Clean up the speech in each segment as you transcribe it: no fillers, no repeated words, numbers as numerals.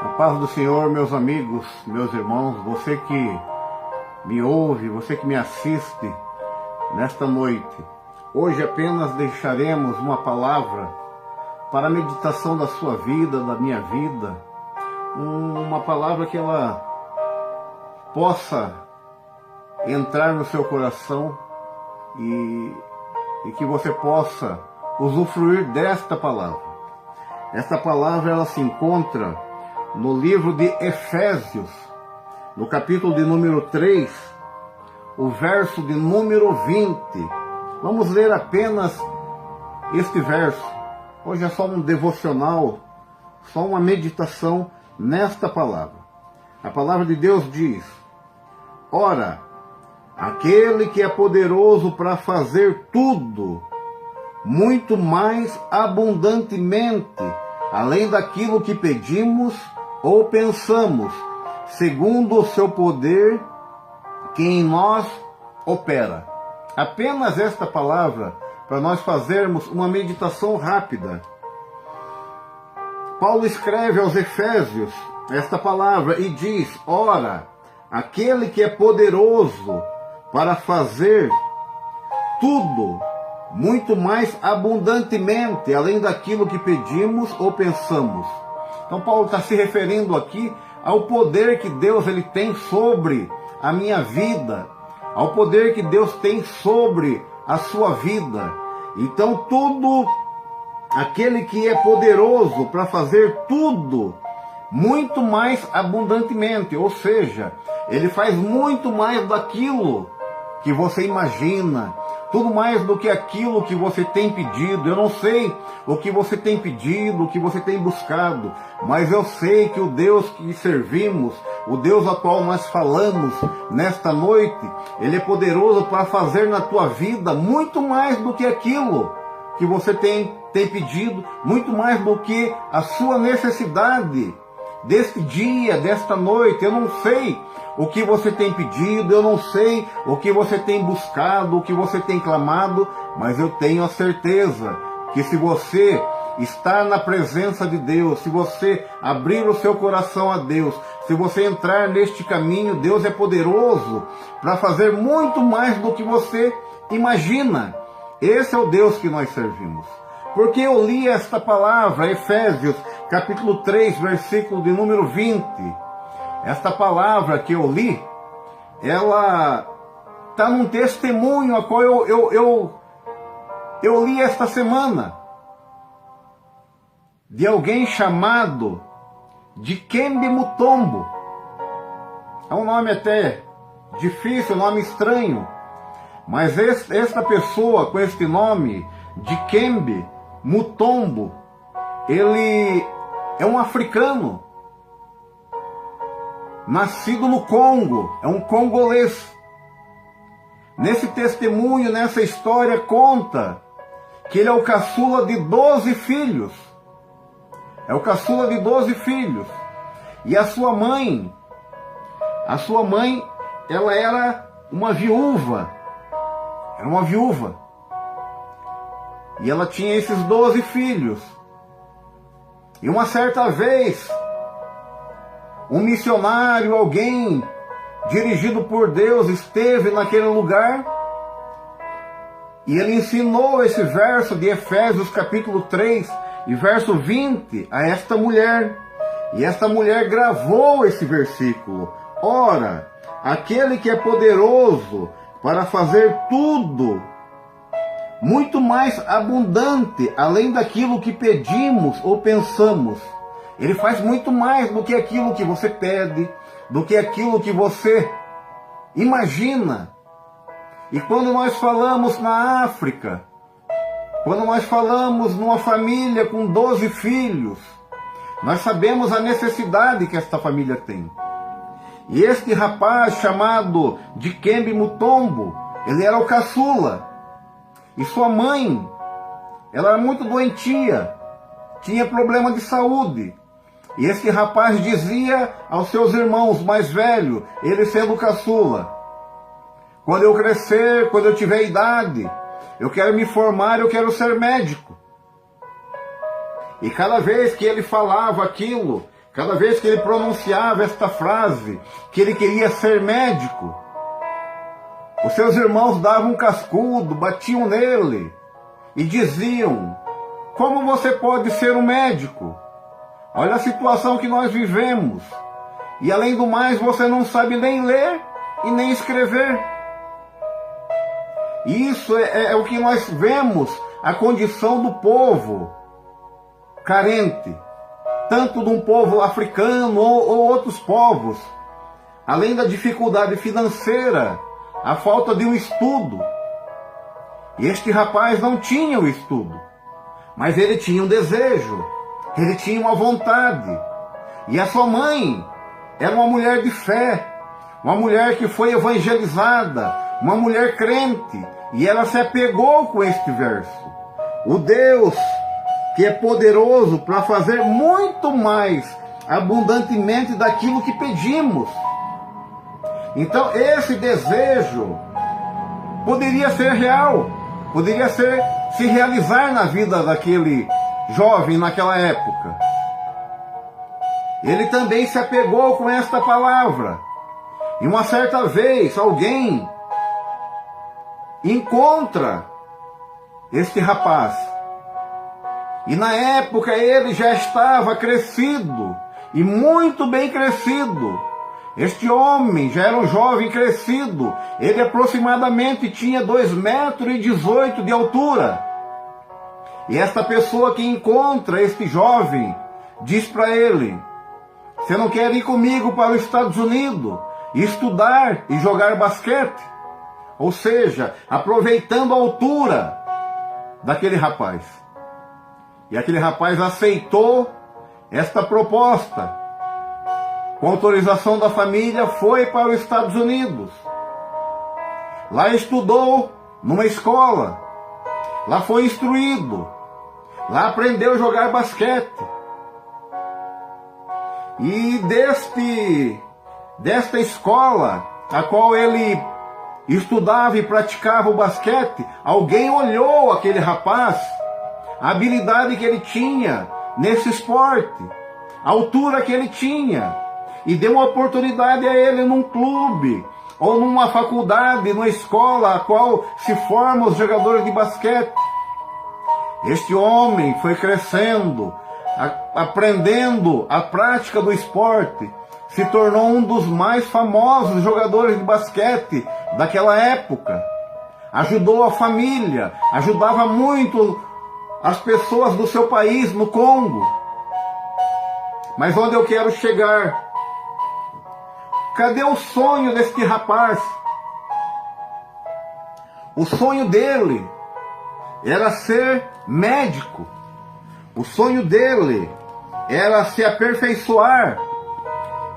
A paz do Senhor, meus amigos, meus irmãos, você que me ouve, você que me assiste nesta noite. Hoje apenas deixaremos uma palavra para a meditação da sua vida, da minha vida. Uma palavra que ela possa entrar no seu coração e que você possa usufruir desta palavra. Esta palavra ela se encontra no livro de Efésios, no capítulo de número 3, o verso de número 20. Vamos ler apenas este verso. Hoje é só um devocional, só uma meditação nesta palavra. A palavra de Deus diz: ora, aquele que é poderoso para fazer tudo, muito mais abundantemente, além daquilo que pedimos ou pensamos, segundo o seu poder que em nós opera. Apenas esta palavra para nós fazermos uma meditação rápida. Paulo escreve aos Efésios esta palavra e diz: ora, aquele que é poderoso para fazer tudo, muito mais abundantemente, além daquilo que pedimos ou pensamos. Então Paulo está se referindo aqui ao poder que Deus ele tem sobre a minha vida, ao poder que Deus tem sobre a sua vida. Então tudo, aquele que é poderoso para fazer tudo, muito mais abundantemente, ou seja, ele faz muito mais daquilo que você imagina, tudo mais do que aquilo que você tem pedido. Eu não sei o que você tem pedido, o que você tem buscado, mas eu sei que o Deus que servimos, o Deus a qual nós falamos nesta noite, Ele é poderoso para fazer na tua vida muito mais do que aquilo que você tem pedido, muito mais do que a sua necessidade deste dia, desta noite. Eu não sei o que você tem pedido, eu não sei o que você tem buscado, o que você tem clamado, mas eu tenho a certeza que se você estar na presença de Deus, se você abrir o seu coração a Deus, se você entrar neste caminho, Deus é poderoso para fazer muito mais do que você imagina. Esse é o Deus que nós servimos. Porque eu li esta palavra, Efésios, capítulo 3, versículo de número 20. Esta palavra que eu li, ela está num testemunho a qual eu li esta semana, de alguém chamado Dikembe Mutombo. É um nome até difícil, um nome estranho, mas esta pessoa com este nome, Dikembe Mutombo, ele é um africano, nascido no Congo, é um congolês. Nesse testemunho, nessa história, conta que ele é o caçula de 12 filhos. É o caçula de 12 filhos. E a sua mãe, ela era uma viúva. Era uma viúva. E ela tinha esses 12 filhos. E uma certa vez, um missionário, alguém dirigido por Deus, esteve naquele lugar e ele ensinou esse verso de Efésios capítulo 3 e verso 20 a esta mulher. E esta mulher gravou esse versículo: ora, aquele que é poderoso para fazer tudo, muito mais abundante, além daquilo que pedimos ou pensamos. Ele faz muito mais do que aquilo que você pede, do que aquilo que você imagina. E quando nós falamos na África, quando nós falamos numa família com 12 filhos, nós sabemos a necessidade que esta família tem. E este rapaz chamado Dikembe Mutombo, ele era o caçula. E sua mãe, ela era muito doentia, tinha problema de saúde. E esse rapaz dizia aos seus irmãos mais velhos, ele sendo caçula: quando eu crescer, quando eu tiver idade, eu quero me formar, eu quero ser médico. E cada vez que ele falava aquilo, cada vez que ele pronunciava esta frase, que ele queria ser médico, os seus irmãos davam um cascudo, batiam nele e diziam: como você pode ser um médico? Olha a situação que nós vivemos. E além do mais, você não sabe nem ler e nem escrever. Isso é o que nós vemos, a condição do povo carente, tanto de um povo africano ou outros povos. Além da dificuldade financeira, a falta de um estudo. E este rapaz não tinha o estudo, mas ele tinha um desejo, ele tinha uma vontade. E a sua mãe era uma mulher de fé, uma mulher que foi evangelizada, uma mulher crente, e ela se apegou com este verso. O Deus que é poderoso para fazer muito mais abundantemente daquilo que pedimos. Então esse desejo poderia ser real, poderia se realizar na vida daquele jovem naquela época. Ele também se apegou com esta palavra. E uma certa vez alguém encontra este rapaz. E na época ele já estava crescido, e muito bem crescido. Este homem já era um jovem crescido. Ele aproximadamente tinha 2,18 metros de altura. E esta pessoa que encontra este jovem diz para ele: você não quer ir comigo para os Estados Unidos e estudar e jogar basquete? Ou seja, aproveitando a altura daquele rapaz. E aquele rapaz aceitou esta proposta. Com autorização da família, foi para os Estados Unidos. Lá estudou numa escola. Lá foi instruído. Lá aprendeu a jogar basquete. E desta escola, a qual ele estudava e praticava o basquete, alguém olhou aquele rapaz, a habilidade que ele tinha nesse esporte, a altura que ele tinha, e deu uma oportunidade a ele num clube, ou numa faculdade, numa escola, a qual se formam os jogadores de basquete. Este homem foi crescendo, aprendendo a prática do esporte, se tornou um dos mais famosos jogadores de basquete daquela época. Ajudou a família, ajudava muito as pessoas do seu país, no Congo. Mas onde eu quero chegar? Cadê o sonho deste rapaz? O sonho dele era ser médico. O sonho dele era se aperfeiçoar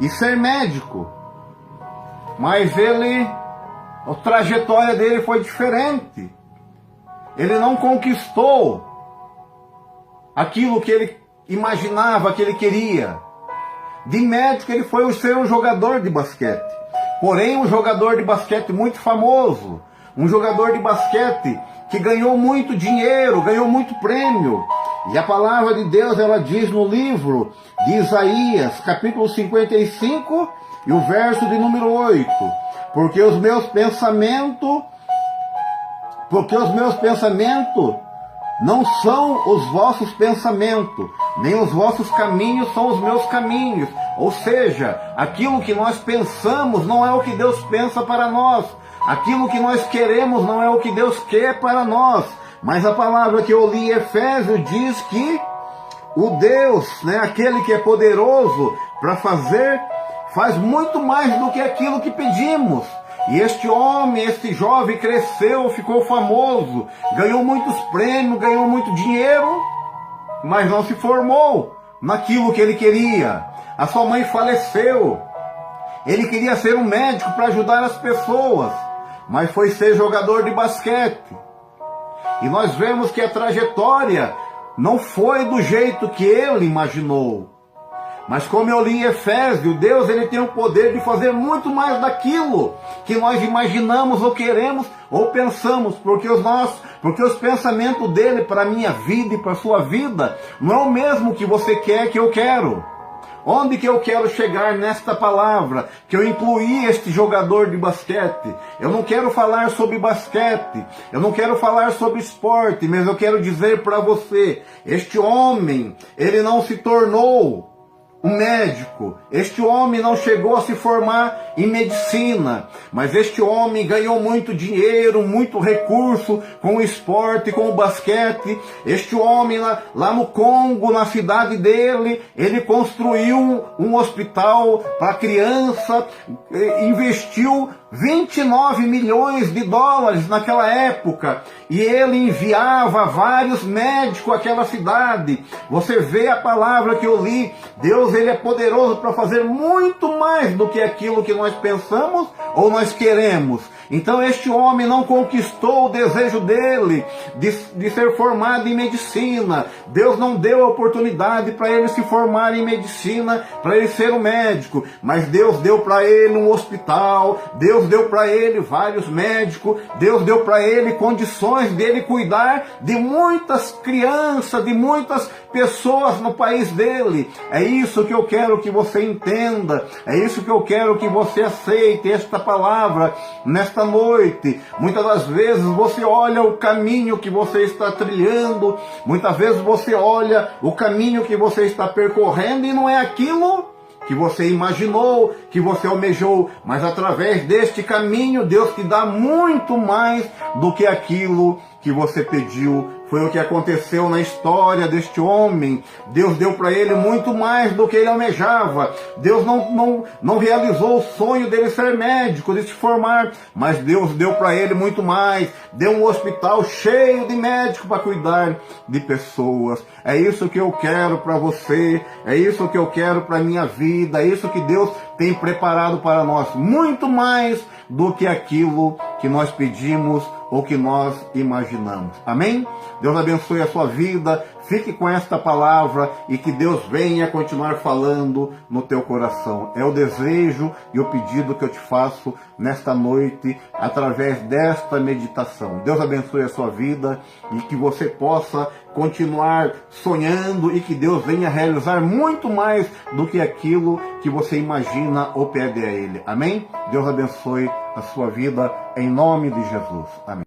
e ser médico. Mas a trajetória dele foi diferente. Ele não conquistou aquilo que ele imaginava, que ele queria. De médico ele foi ser um jogador de basquete. Porém, um jogador de basquete muito famoso. Um jogador de basquete que ganhou muito dinheiro, ganhou muito prêmio. E a palavra de Deus, ela diz no livro de Isaías, capítulo 55, e o verso de número 8. Porque os meus pensamentos não são os vossos pensamentos, nem os vossos caminhos são os meus caminhos. Ou seja, aquilo que nós pensamos não é o que Deus pensa para nós. Aquilo que nós queremos não é o que Deus quer para nós. Mas a palavra que eu li em Efésios diz que o Deus, aquele que é poderoso para faz muito mais do que aquilo que pedimos. E este homem, este jovem cresceu, ficou famoso, ganhou muitos prêmios, ganhou muito dinheiro, mas não se formou naquilo que ele queria. A sua mãe faleceu. Ele queria ser um médico para ajudar as pessoas, mas foi ser jogador de basquete. E nós vemos que a trajetória não foi do jeito que ele imaginou. Mas como eu li em Efésios, Deus ele tem o poder de fazer muito mais daquilo que nós imaginamos ou queremos ou pensamos, porque os pensamentos dele para a minha vida e para a sua vida não é o mesmo que você quer, que eu quero. Onde que eu quero chegar nesta palavra? Que eu incluí este jogador de basquete. Eu não quero falar sobre basquete, eu não quero falar sobre esporte, mas eu quero dizer para você, este homem, ele não se tornou um médico, este homem não chegou a se formar em medicina, mas este homem ganhou muito dinheiro, muito recurso com o esporte, com o basquete. Este homem lá no Congo, na cidade dele, ele construiu um hospital para criança, investiu 29 milhões de dólares naquela época, e ele enviava vários médicos àquela cidade. Você vê a palavra que eu li, Deus, ele é poderoso para fazer muito mais do que aquilo que nós pensamos ou nós queremos. Então este homem não conquistou o desejo dele de ser formado em medicina. Deus não deu a oportunidade para ele se formar em medicina, para ele ser um médico, mas Deus deu para ele um hospital, Deus deu para ele vários médicos, Deus deu para ele condições dele cuidar de muitas crianças, de muitas pessoas no país dele. É isso que eu quero que você entenda, é isso que eu quero que você aceite esta palavra nesta noite. Muitas das vezes você olha o caminho que você está trilhando, muitas vezes você olha o caminho que você está percorrendo e não é aquilo que você imaginou, que você almejou, mas através deste caminho Deus te dá muito mais do que aquilo que você pediu. Foi o que aconteceu na história deste homem. Deus deu para ele muito mais do que ele almejava. Deus não realizou o sonho dele ser médico, de se formar, mas Deus deu para ele muito mais. Deu um hospital cheio de médicos para cuidar de pessoas. É isso que eu quero para você, é isso que eu quero para a minha vida, é isso que Deus tem preparado para nós. Muito mais do que aquilo que nós pedimos ou que nós imaginamos. Amém? Deus abençoe a sua vida, fique com esta palavra e que Deus venha continuar falando no teu coração. É o desejo e o pedido que eu te faço nesta noite, através desta meditação. Deus abençoe a sua vida e que você possa continuar sonhando e que Deus venha realizar muito mais do que aquilo que você imagina ou pede a Ele. Amém? Deus abençoe a sua vida em nome de Jesus. Amém.